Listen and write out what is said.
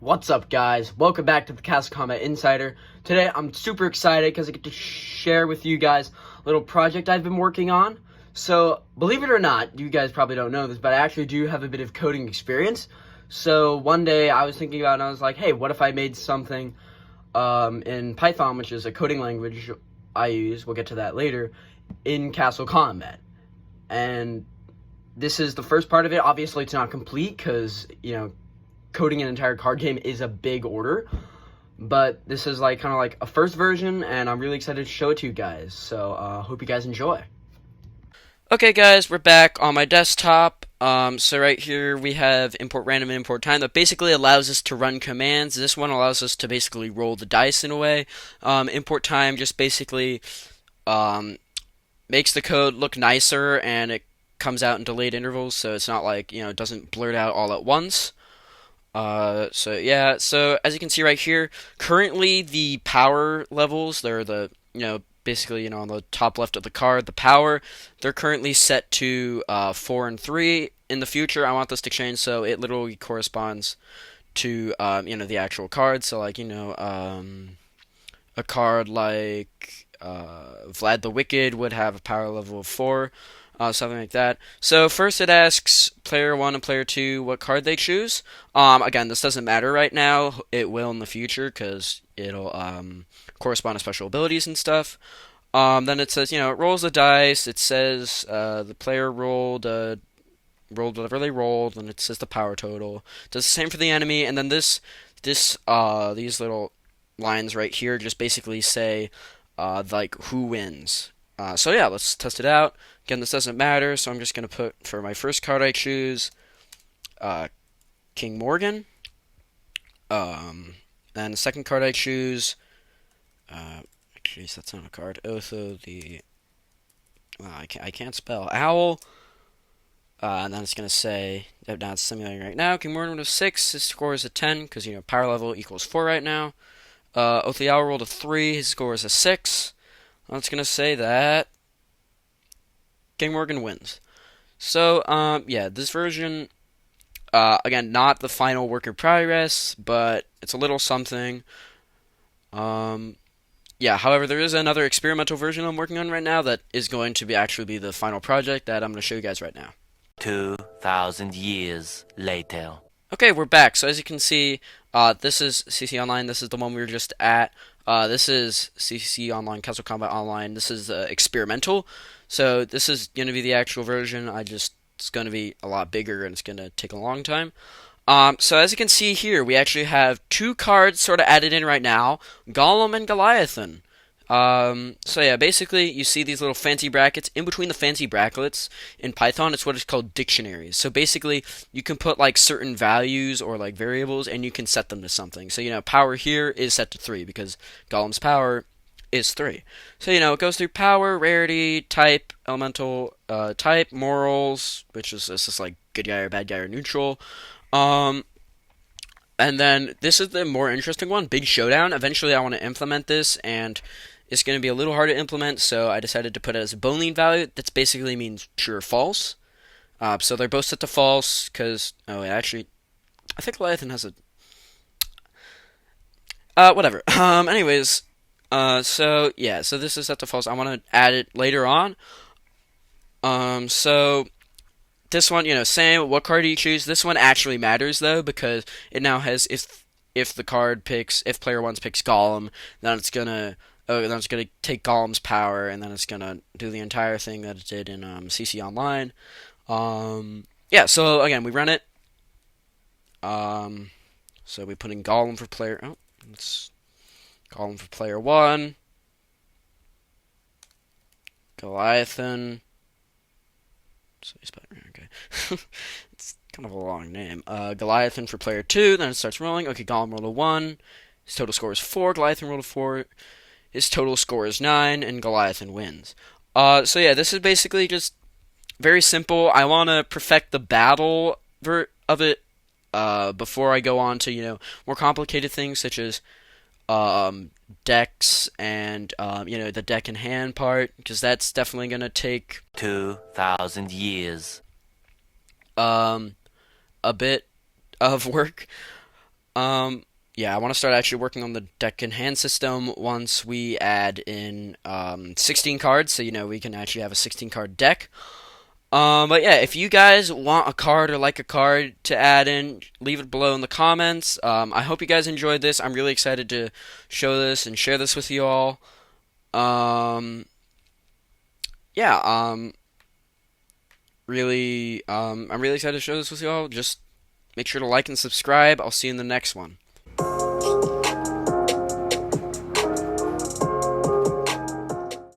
What's up, guys? Welcome back to the Castle Combat Insider. Today I'm super excited because I get to share with you guys a little project I've been working on. So, believe it or not, you guys probably don't know this, but I actually do have a bit of coding experience. So one day I was thinking about it and I was like, hey, what if I made something in Python, which is a coding language I use, we'll get to that later, in Castle Combat. And this is the first part of it. Obviously it's not complete because, coding an entire card game is a big order, but this is kind of like a first version, and I'm really excited to show it to you guys. So hope you guys enjoy. Okay, guys, we're back on my desktop. So right here we have import random and import time that basically allows us to run commands. This one allows us to basically roll the dice in a way. Import time just basically makes the code look nicer, and it comes out in delayed intervals, so it's not like, it doesn't blurt out all at once. So as you can see right here, currently the power levels, they're basically, on the top left of the card, the power, they're currently set to 4 and 3. In the future, I want this to change so it literally corresponds to, the actual card. So, a card like Vlad the Wicked would have a power level of 4. Something like that. So first it asks player 1 and player 2 what card they choose. Again, this doesn't matter right now. It will in the future because it'll correspond to special abilities and stuff. Then it says, it rolls the dice. It says the player rolled whatever they rolled, and it says the power total. It does the same for the enemy, and then these little lines right here just basically say who wins. So yeah, let's test it out. Again, this doesn't matter, so I'm just going to put, for my first card I choose, King Morgan. And the second card I choose, jeez, that's not a card. Otho the, well, I can't spell. Owl. And then it's going to say, now it's simulating right now, King Morgan rolled a 6, his score is a 10, because, power level equals 4 right now. Otho the Owl rolled a 3, his score is a 6. It's going to say that King Morgan wins. So, yeah, this version, again, not the final work in progress, but it's a little something. Yeah, however, there is another experimental version I'm working on right now that is going to actually be the final project that I'm going to show you guys right now. 2,000 years later. Okay, we're back. So as you can see, this is CC Online. This is the one we were just at. This is CC Online, Castle Combat Online. This is experimental. So this is going to be the actual version. It's going to be a lot bigger, and it's going to take a long time. So as you can see here, we actually have two cards sort of added in right now, Gollum and Goliathan. So yeah, basically you see these little fancy brackets. In between the fancy brackets in Python, it's what is called dictionaries. So basically you can put certain values or variables, and you can set them to something. So power here is set to 3 because Gollum's power is 3. So it goes through power, rarity, type, elemental, type, morals, which is just good guy or bad guy or neutral. And then this is the more interesting one, Big Showdown. Eventually I want to implement this, and it's going to be a little hard to implement, so I decided to put it as a Boolean value. That basically means true or false. So they're both set to false, because, actually, I think Leviathan has a, whatever. Anyways, so this is set to false. I want to add it later on. So this one, same, what card do you choose? This one actually matters, though, because it now has, if player 1 picks Gollum, then it's gonna take Gollum's power, and then it's gonna do the entire thing that it did in CC Online. Yeah, so again, we run it. So we put in Gollum for player. Oh, it's Gollum for player 1. Goliathan. So we spelled it okay. It's kind of a long name. Goliathan for player 2. Then it starts rolling. Okay, Gollum rolled a 1. His total score is 4. Goliathan rolled a 4. His total score is 9, and Goliathan wins. So yeah, this is basically just very simple. I want to perfect the battle of it before I go on to more complicated things such as decks and the deck and hand part, because that's definitely gonna take 2,000 years. A bit of work. Yeah, I want to start actually working on the deck and hand system once we add in 16 cards, so we can actually have a 16 card deck. But yeah, if you guys want a card or like a card to add in, leave it below in the comments. I hope you guys enjoyed this. I'm really excited to show this and share this with you all. Um, yeah, I'm really excited to show this with you all. Just make sure to like and subscribe. I'll see you in the next one.